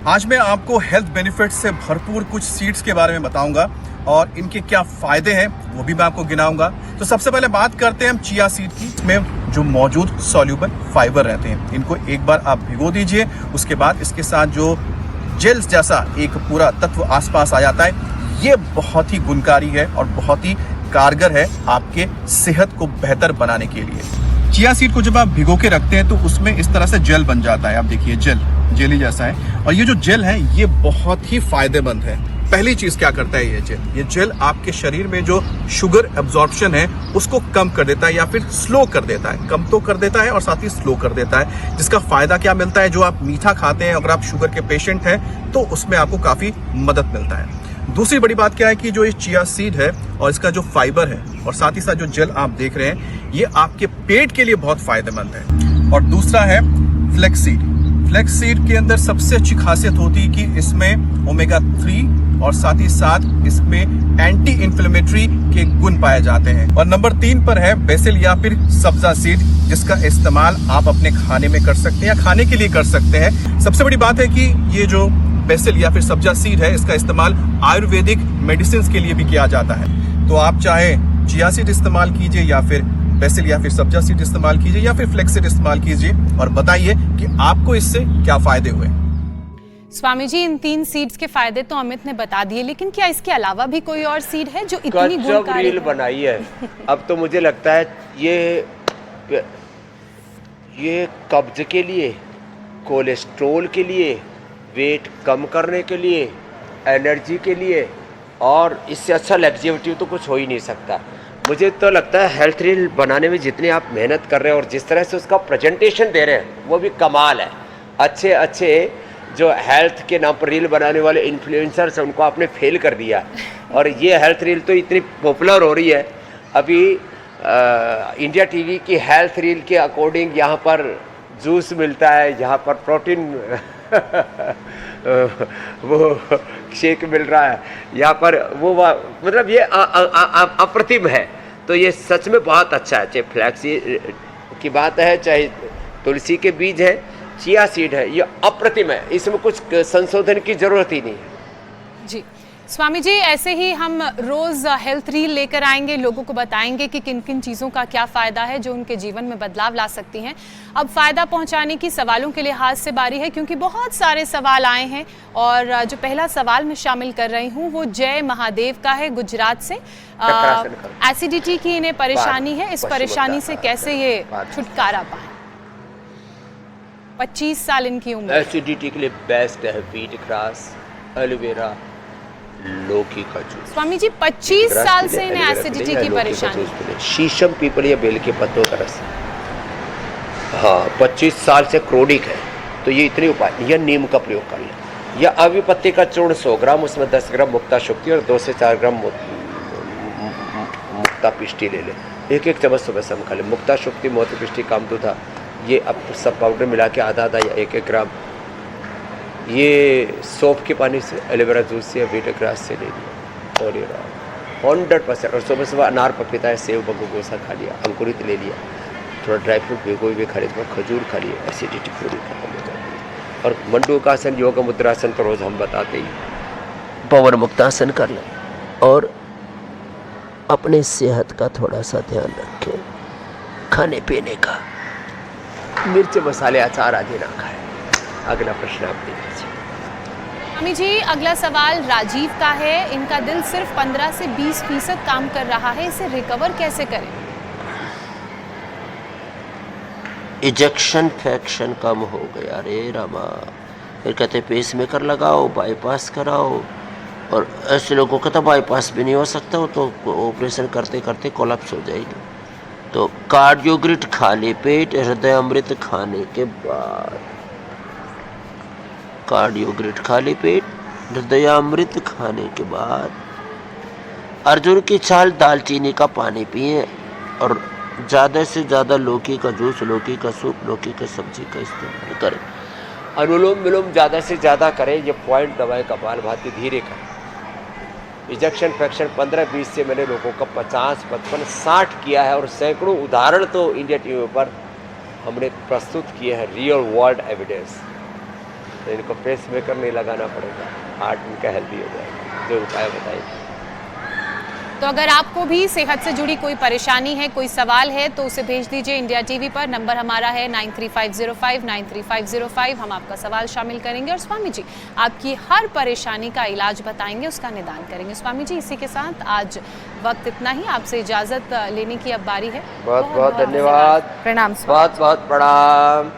आज मैं आपको हेल्थ बेनिफिट से भरपूर कुछ सीड्स के बारे में बताऊंगा और इनके क्या फायदे हैं वो भी मैं आपको गिनाऊंगा। तो सबसे पहले बात करते हैं हम चिया सीड की। इसमें जो मौजूद सॉल्यूबल फाइबर रहते हैं, इनको एक बार आप भिगो दीजिए, उसके बाद इसके साथ जो जेल्स जैसा एक पूरा तत्व आसपास आ जाता है, ये बहुत ही गुणकारी है और बहुत ही कारगर है आपके सेहत को बेहतर बनाने के लिए। चिया सीड को जब आप भिगो के रखते हैं तो उसमें इस तरह से जेल बन जाता है। आप देखिए जेली जैसा है, और ये जो जेल है ये बहुत ही फायदेमंद है। पहली चीज क्या करता है ये जेल आपके शरीर में जो शुगर एब्जॉर्प्शन है उसको कम कर देता है या फिर स्लो कर देता है। कम तो कर देता है और साथ ही स्लो कर देता है, जिसका फायदा क्या मिलता है, जो आप मीठा खाते हैं अगर आप शुगर के पेशेंट हैं तो उसमें आपको काफी मदद मिलता है। दूसरी बड़ी बात क्या है कि जो ये चिया सीड है और इसका जो फाइबर है और साथ ही साथ जो जेल आप देख रहे हैं, ये आपके पेट के लिए बहुत फायदेमंद है। और दूसरा है फ्लेक्स सीड। फ्लेक्स सीड के अंदर सबसे अच्छी खासियत होती है कि इसमें ओमेगा 3 और साथ ही साथ इसमें एंटी इंफ्लेमेटरी के गुण पाए जाते हैं। और नंबर 3 पर है बेसिल या फिर सब्जा सीड, जिसका इस्तेमाल आप अपने खाने में कर सकते हैं या खाने के लिए कर सकते हैं। सबसे बड़ी बात है कि ये जो बेसिल या फिर सब्जा सीड है, इसका इस्तेमाल आयुर्वेदिक मेडिसिन के लिए भी किया जाता है। तो आप चाहे चिया सीड इस्तेमाल कीजिए या फिर बेसिल या फिर सब्जा सीड इस्तेमाल कीजिए या फिर फ्लेक्स सीड इस्तेमाल कीजिए, और बताइए कि आपको इससे क्या फायदे हुए। स्वामी जी, इन 3 सीड्स के फायदे तो अमित ने बता दिए, लेकिन क्या इसके अलावा भी कोई और सीड है जो इतनी गुणकारी रील बनाई है? अब तो मुझे लगता है ये कब्ज के लिए, कोलेस्ट्रोल के लिए, वेट कम करने के लिए, एनर्जी के लिए, और इससे अच्छा लग्जेविटी तो कुछ हो ही नहीं सकता। मुझे तो लगता है हेल्थ रील बनाने में जितनी आप मेहनत कर रहे हैं और जिस तरह से उसका प्रेजेंटेशन दे रहे हैं वो भी कमाल है। अच्छे अच्छे जो हेल्थ के नाम पर रील बनाने वाले इन्फ्लुएंसर्स हैं उनको आपने फेल कर दिया, और ये हेल्थ रील तो इतनी पॉपुलर हो रही है। अभी इंडिया टीवी की हेल्थ रील के अकॉर्डिंग यहाँ पर जूस मिलता है, यहाँ पर प्रोटीन वो शेक मिल रहा है, यहाँ पर वो मतलब ये अप्रतिम है। तो ये सच में बहुत अच्छा है। चाहे फ्लैक्स की बात है, चाहे तुलसी के बीज है, चिया सीड है, ये अप्रतिम है। इसमें कुछ संशोधन की जरूरत ही नहीं है। जी स्वामी जी, ऐसे ही हम रोज हेल्थ रील लेकर आएंगे, लोगों को बताएंगे कि किन किन चीज़ों का क्या फ़ायदा है जो उनके जीवन में बदलाव ला सकती हैं। अब फ़ायदा पहुंचाने की सवालों के लिहाज से बारी है, क्योंकि बहुत सारे सवाल आए हैं, और जो पहला सवाल मैं शामिल कर रही हूं वो जय महादेव का है, गुजरात से। एसिडिटी की इन्हें परेशानी है, इस परेशानी से कैसे ये छुटकारा पाए? 25 साल इनकी उम्र। एसिडिटी के लिए बेस्ट है व्हीट ग्रास, एलोवेरा, लौकी का जूस। स्वामी जी, 25 साल से इन्हें एसिडिटी की परेशानी। शीशम, पीपल या बेल के पत्तों का रस। हाँ, 25 साल से क्रोनिक है, तो ये इतने उपाय, या नीम का प्रयोग कर लें, या अवी पत्ते का चूर्ण 100 ग्राम, उसमें 10 ग्राम मुक्ता शुक्ति और 2 से 4 ग्राम मुक्ता पिष्टी ले लें। एक चम्मच सुबह शाम खा लें। मुक्ता शुक्ति, मोती पिष्टी, कामधुता, ये अब सब पाउडर मिला के आधा या 1 ग्राम ये सौंफ के पानी से, एलोवेरा जूस से या व्हीट ग्रास से ले लिया, और ये 100%। और सुबह अनार, पपीता है, सेव, बग्गू, गोसा खा लिया, अंकुरित ले लिया, थोड़ा ड्राई फ्रूट भिगोए हुए खा लिया, खजूर खा लिया, एसिडिटी पूरी खत्म हो जाती है। और मंडूकासन, योग मुद्रासन तो रोज़ हम बताते ही। पवन मुक्तासन कर लें, और अपने सेहत का थोड़ा सा ध्यान रखें, खाने पीने का, मिर्च, मसाले, अचार आदि ना खाएं। अगला प्रश्न आप देख लीजिए। स्वामी जी, अगला सवाल राजीव का है। इनका दिल सिर्फ 15 से 20% काम कर रहा है, इसे रिकवर कैसे करें? इजेक्शन फ्रैक्शन कम हो गया, रे रामा। फिर कहते पेस मेकर लगाओ, बाईपास कराओ, और ऐसे लोगों का तो बाईपास भी नहीं हो सकता, वो तो ऑपरेशन करते करते कोलैप्स हो जाएगी। तो कार्डियोग्रिड खाली पेट, हृदय अमृत खाने के बाद, कार्डियोग्रिड खाली पेट, हृदय अमृत खाने के बाद अर्जुन की छाल, दालचीनी का पानी पिए, और ज़्यादा से ज़्यादा लौकी का जूस, लौकी का सूप, लौकी का सब्जी का इस्तेमाल करें। अनुलोम विलोम ज़्यादा से ज़्यादा करें, ये पॉइंट दबाएं, कपालभाति धीरे करें। इजेक्शन फ्रैक्शन 15-20 से मैंने लोगों का 50, 55, 60 किया है, और सैकड़ों उदाहरण तो इंडिया टीवी पर हमने प्रस्तुत किए हैं, रियल वर्ल्ड एविडेंस। तो इनको पेसमेकर नहीं लगाना पड़ेगा, हार्ट इनका हेल्दी हो जाएगा। जो उपाय बताइए। तो अगर आपको भी सेहत से जुड़ी कोई परेशानी है, कोई सवाल है, तो उसे भेज दीजिए इंडिया टीवी पर। नंबर हमारा है 9350593505। हम आपका सवाल शामिल करेंगे और स्वामी जी आपकी हर परेशानी का इलाज बताएंगे, उसका निदान करेंगे। स्वामी जी, इसी के साथ आज वक्त इतना ही, आपसे इजाजत लेने की अब बारी है। बहुत बहुत धन्यवाद, प्रणाम। बहुत बहुत प्रणाम।